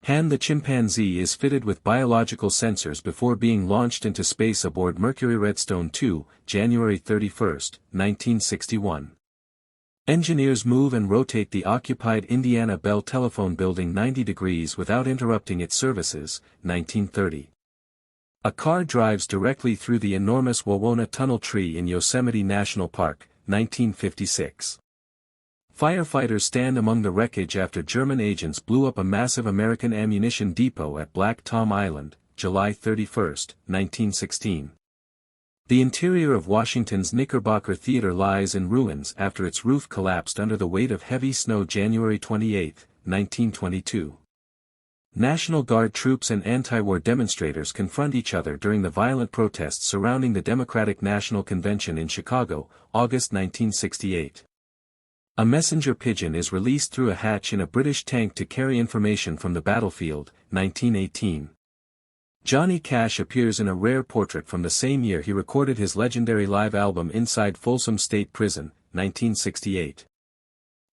Han the chimpanzee is fitted with biological sensors before being launched into space aboard Mercury Redstone 2, January 31, 1961. Engineers move and rotate the occupied Indiana Bell Telephone Building 90 degrees without interrupting its services, 1930. A car drives directly through the enormous Wawona Tunnel tree in Yosemite National Park, 1956. Firefighters stand among the wreckage after German agents blew up a massive American ammunition depot at Black Tom Island, July 31, 1916. The interior of Washington's Knickerbocker Theater lies in ruins after its roof collapsed under the weight of heavy snow January 28, 1922. National Guard troops and anti-war demonstrators confront each other during the violent protests surrounding the Democratic National Convention in Chicago, August 1968. A messenger pigeon is released through a hatch in a British tank to carry information from the battlefield, 1918. Johnny Cash appears in a rare portrait from the same year he recorded his legendary live album Inside Folsom State Prison, 1968.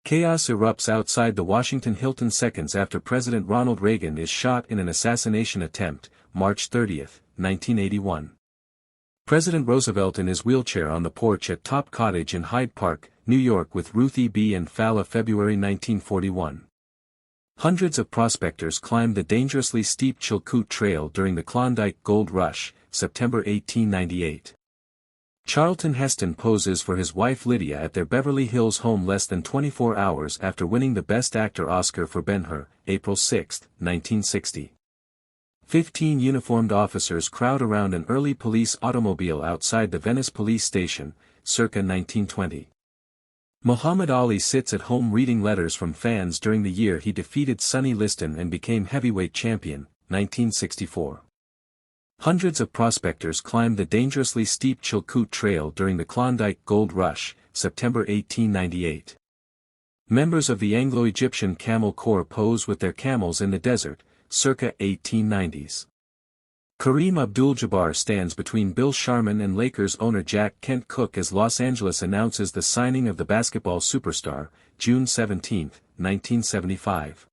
Chaos erupts outside the Washington Hilton seconds after President Ronald Reagan is shot in an assassination attempt, March 30, 1981. President Roosevelt in his wheelchair on the porch at Top Cottage in Hyde Park, New York with Ruthie B. and Fala February 1941. Hundreds of prospectors climbed the dangerously steep Chilkoot Trail during the Klondike Gold Rush, September 1898. Charlton Heston poses for his wife Lydia at their Beverly Hills home less than 24 hours after winning the Best Actor Oscar for Ben-Hur, April 6, 1960. 15 uniformed officers crowd around an early police automobile outside the Venice police station, circa 1920. Muhammad Ali sits at home reading letters from fans during the year he defeated Sonny Liston and became heavyweight champion, 1964. Hundreds of prospectors climbed the dangerously steep Chilkoot Trail during the Klondike Gold Rush, September 1898. Members of the Anglo-Egyptian Camel Corps pose with their camels in the desert, circa 1890s. Kareem Abdul-Jabbar stands between Bill Sharman and Lakers owner Jack Kent Cooke as Los Angeles announces the signing of the basketball superstar, June 17, 1975.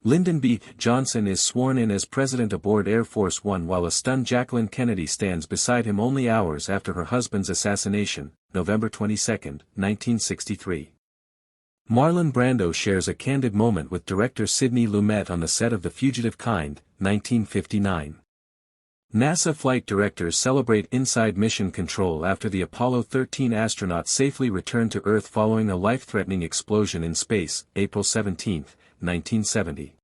Lyndon B. Johnson is sworn in as president aboard Air Force One while a stunned Jacqueline Kennedy stands beside him only hours after her husband's assassination, November 22, 1963. Marlon Brando shares a candid moment with director Sidney Lumet on the set of The Fugitive Kind, 1959. NASA flight directors celebrate inside mission control after the Apollo 13 astronauts safely returned to Earth following a life-threatening explosion in space, April 17, 1970.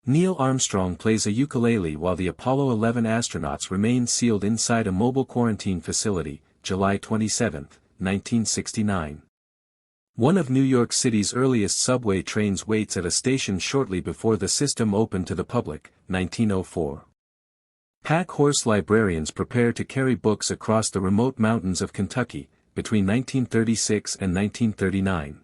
Neil Armstrong plays a ukulele while the Apollo 11 astronauts remain sealed inside a mobile quarantine facility, July 27, 1969. One of New York City's earliest subway trains waits at a station shortly before the system opened to the public, 1904. Pack horse librarians prepare to carry books across the remote mountains of Kentucky, between 1936 and 1939.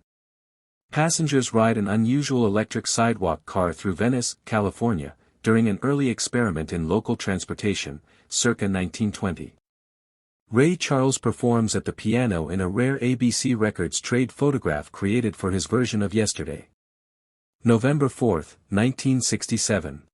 Passengers ride an unusual electric sidewalk car through Venice, California, during an early experiment in local transportation, circa 1920. Ray Charles performs at the piano in a rare ABC Records trade photograph created for his version of Yesterday. November 4, 1967.